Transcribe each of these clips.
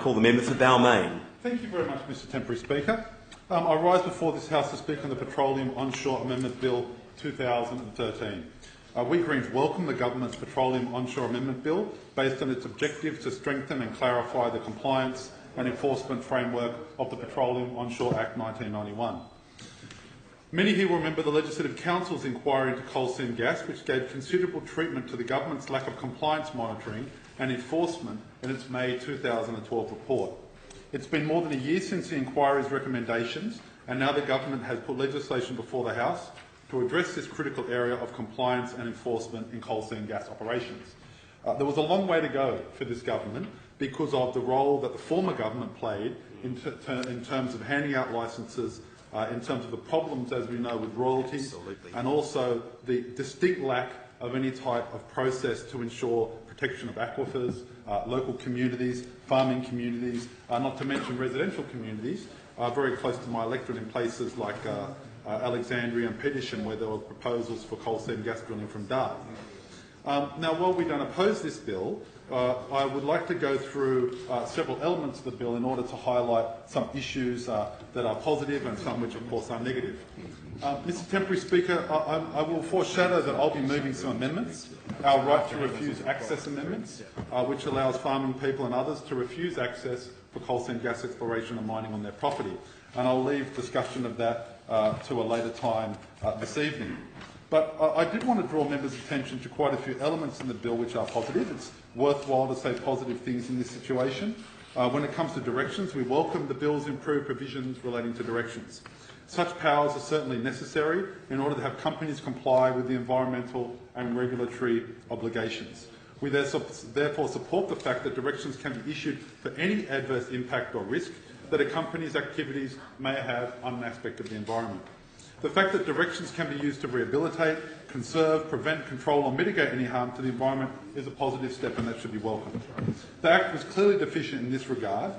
Call the member for Balmain. Thank you very much, Mr Temporary Speaker. I rise before this House to speak on the Petroleum Onshore Amendment Bill 2013. We Greens welcome the Government's Petroleum Onshore Amendment Bill based on its objective to strengthen and clarify the compliance and enforcement framework of the Petroleum Onshore Act 1991. Many here will remember the Legislative Council's inquiry into coal seam gas, which gave considerable treatment to the Government's lack of compliance monitoring and enforcement in its May 2012 report. It's been more than a year since the inquiry's recommendations, and now the Government has put legislation before the House to address this critical area of compliance and enforcement in coal seam gas operations. There was a long way to go for this Government because of the role that the former Government played in terms of handing out licences, in terms of the problems, as we know, with royalties, and also the distinct lack of any type of process to ensure protection of aquifers, local communities, farming communities, not to mention residential communities, very close to my electorate in places like Alexandria and Petersham, where there were proposals for coal seam gas drilling from Dart. Now, while we don't oppose this bill, I would like to go through several elements of the bill in order to highlight some issues that are positive and some which, of course, are negative. Mr Temporary Speaker, I will foreshadow that I'll be moving some amendments. Our right to refuse access amendments, which allows farming people and others to refuse access for coal seam gas exploration and mining on their property. And I'll leave discussion of that to a later time this evening. But I did want to draw members' attention to quite a few elements in the bill which are positive. It's worthwhile to say positive things in this situation. When it comes to directions, we welcome the bill's improved provisions relating to directions. Such powers are certainly necessary in order to have companies comply with the environmental and regulatory obligations. We therefore support the fact that directions can be issued for any adverse impact or risk that a company's activities may have on an aspect of the environment. The fact that directions can be used to rehabilitate, conserve, prevent, control or mitigate any harm to the environment is a positive step, and that should be welcomed. The Act was clearly deficient in this regard,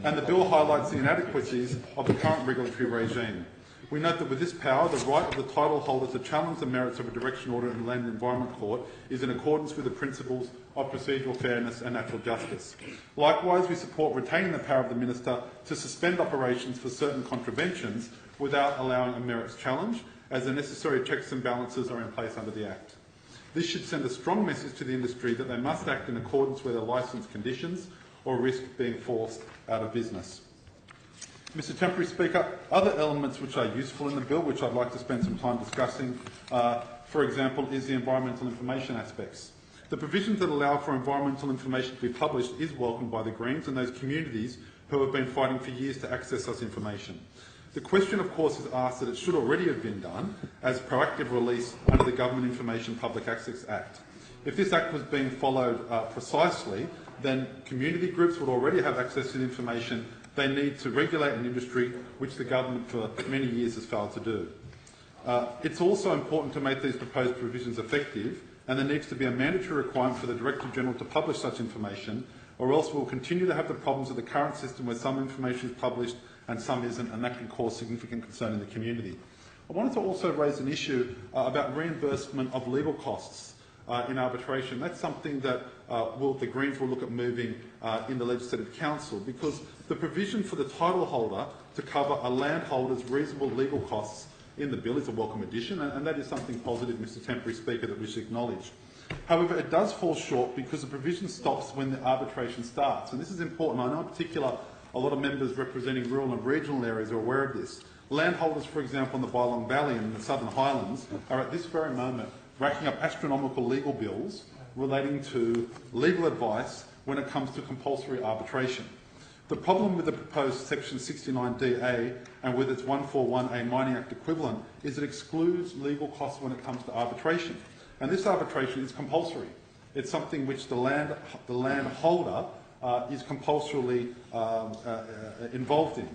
and the bill highlights the inadequacies of the current regulatory regime. We note that with this power, the right of the title holder to challenge the merits of a direction order in the Land and Environment Court is in accordance with the principles of procedural fairness and natural justice. Likewise, we support retaining the power of the Minister to suspend operations for certain contraventions without allowing a merits challenge, as the necessary checks and balances are in place under the Act. This should send a strong message to the industry that they must act in accordance with their licence conditions or risk being forced out of business. Mr Temporary Speaker, other elements which are useful in the bill, which I'd like to spend some time discussing, for example, is the environmental information aspects. The provisions that allow for environmental information to be published is welcomed by the Greens and those communities who have been fighting for years to access such information. The question, of course, is asked that it should already have been done as proactive release under the Government Information Public Access Act. If this Act was being followed precisely, then community groups would already have access to the information they need to regulate an industry which the Government for many years has failed to do. It's also important to make these proposed provisions effective, and there needs to be a mandatory requirement for the Director-General to publish such information, or else we'll continue to have the problems of the current system where some information is published and some isn't, and that can cause significant concern in the community. I wanted to also raise an issue about reimbursement of legal costs in arbitration. That's something that the Greens will look at moving in the Legislative Council, because the provision for the title holder to cover a landholder's reasonable legal costs in the bill is a welcome addition, and that is something positive, Mr Temporary Speaker, that we should acknowledge. However, it does fall short because the provision stops when the arbitration starts, and this is important. I know in particular a lot of members representing rural and regional areas are aware of this. Landholders, for example, in the Bylong Valley and in the Southern Highlands are at this very moment racking up astronomical legal bills relating to legal advice when it comes to compulsory arbitration. The problem with the proposed Section 69DA and with its 141A Mining Act equivalent is it excludes legal costs when it comes to arbitration. And this arbitration is compulsory. It's something which the landholder is compulsorily involved in.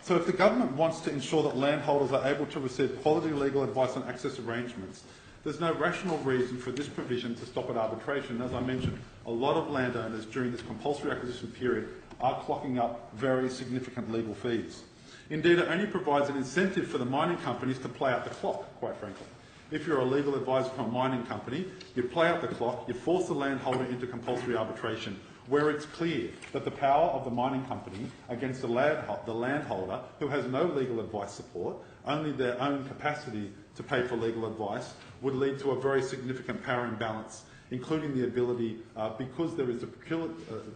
So if the Government wants to ensure that landholders are able to receive quality legal advice on access arrangements, there's no rational reason for this provision to stop at arbitration. As I mentioned, a lot of landowners during this compulsory acquisition period are clocking up very significant legal fees. Indeed, it only provides an incentive for the mining companies to play out the clock, quite frankly. If you're a legal advisor from a mining company, you play out the clock, you force the landholder into compulsory arbitration. where it's clear that the power of the mining company against the landholder who has no legal advice support, only their own capacity to pay for legal advice, would lead to a very significant power imbalance, including the ability, because there is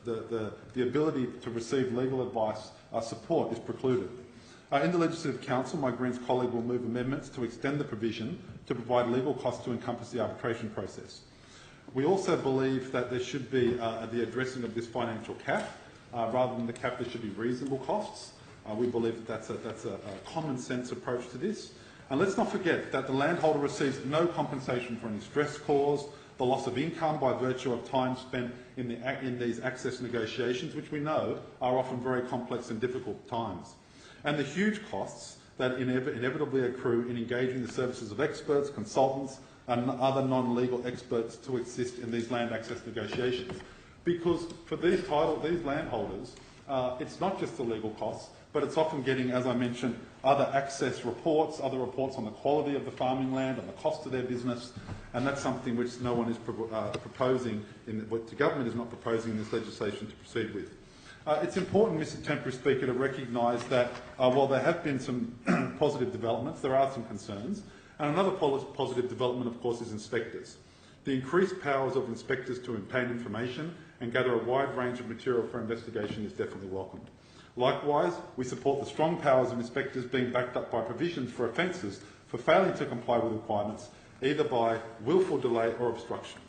the ability to receive legal advice support is precluded. In the Legislative Council, my Greens colleague will move amendments to extend the provision to provide legal costs to encompass the arbitration process. We also believe that there should be the addressing of this financial cap. Rather than the cap, there should be reasonable costs. We believe that that's a common sense approach to this. And let's not forget that the landholder receives no compensation for any stress caused, the loss of income by virtue of time spent in these access negotiations, which we know are often very complex and difficult times, and the huge costs that inevitably accrue in engaging the services of experts, consultants and other non-legal experts to assist in these land access negotiations. Because for these landholders, it's not just the legal costs, but it's often getting, as I mentioned, other access reports, other reports on the quality of the farming land and the cost of their business, and that's something which no one is proposing, what the government is not proposing in this legislation to proceed with. It's important, Mr Temporary Speaker, to recognise that while there have been some positive developments, there are some concerns. And another positive development, of course, is inspectors. The increased powers of inspectors to obtain information and gather a wide range of material for investigation is definitely welcomed. Likewise, we support the strong powers of inspectors being backed up by provisions for offences for failing to comply with requirements, either by willful delay or obstruction.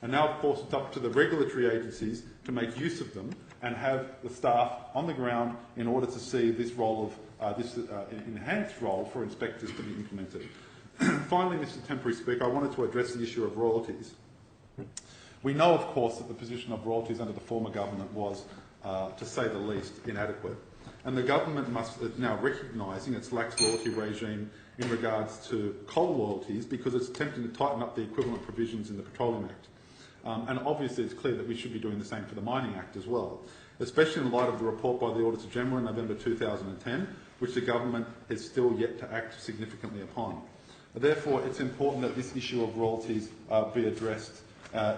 And now, of course, it's up to the regulatory agencies to make use of them and have the staff on the ground in order to see this role of this enhanced role for inspectors to be implemented. Finally, Mr Temporary Speaker, I wanted to address the issue of royalties. We know, of course, that the position of royalties under the former government was, to say the least, inadequate. And the government is now recognising its lax royalty regime in regards to coal royalties because it's attempting to tighten up the equivalent provisions in the Petroleum Act. And obviously it's clear that we should be doing the same for the Mining Act as well, especially in light of the report by the Auditor General in November 2010, which the government has still yet to act significantly upon. Therefore, it's important that this issue of royalties be addressed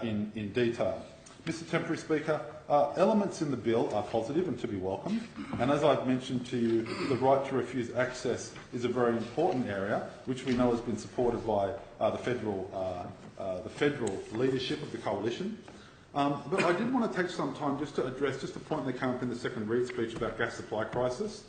in detail. Mr Temporary Speaker, elements in the bill are positive and to be welcomed, and as I've mentioned to you, the right to refuse access is a very important area, which we know has been supported by the federal leadership of the coalition. But I did want to take some time just to address just a point that came up in the second read speech about gas supply crisis.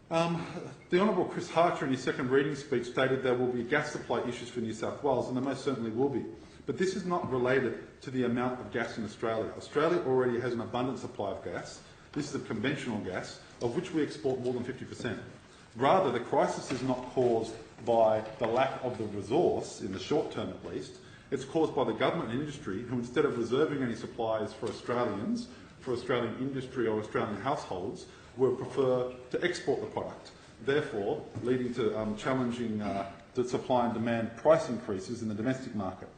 The Honourable Chris Harcher in his second reading speech stated there will be gas supply issues for New South Wales, and there most certainly will be. But this is not related to the amount of gas in Australia. Australia already has an abundant supply of gas. This is a conventional gas, of which we export more than 50%. Rather, the crisis is not caused by the lack of the resource, in the short term at least. It's caused by the government and industry, who instead of reserving any supplies for Australians, for Australian industry or Australian households, will prefer to export the product, therefore leading to challenging the supply and demand price increases in the domestic market.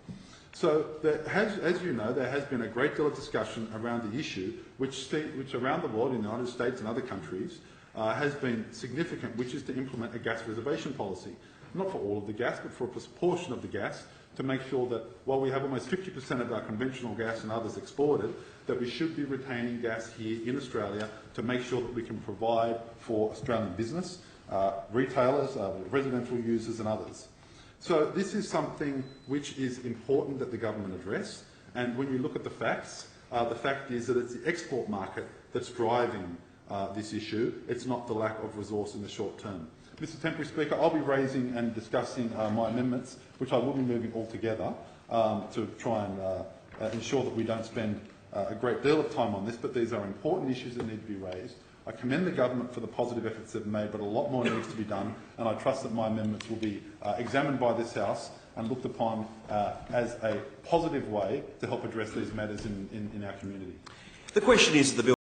So, as you know, there has been a great deal of discussion around the issue, which around the world, in the United States and other countries, has been significant, which is to implement a gas reservation policy. Not for all of the gas, but for a portion of the gas, to make sure that while we have almost 50% of our conventional gas and others exported, that we should be retaining gas here in Australia to make sure that we can provide for Australian business, retailers, residential users and others. So this is something which is important that the government address, and when you look at the facts, the fact is that it's the export market that's driving this issue. It's not the lack of resource in the short term. Mr Temporary Speaker, I'll be raising and discussing my amendments, which I will be moving all together to try and ensure that we don't spend a great deal of time on this, but these are important issues that need to be raised. I commend the government for the positive efforts they've made, but a lot more needs to be done, and I trust that my amendments will be examined by this House and looked upon as a positive way to help address these matters in our community. The question is the bill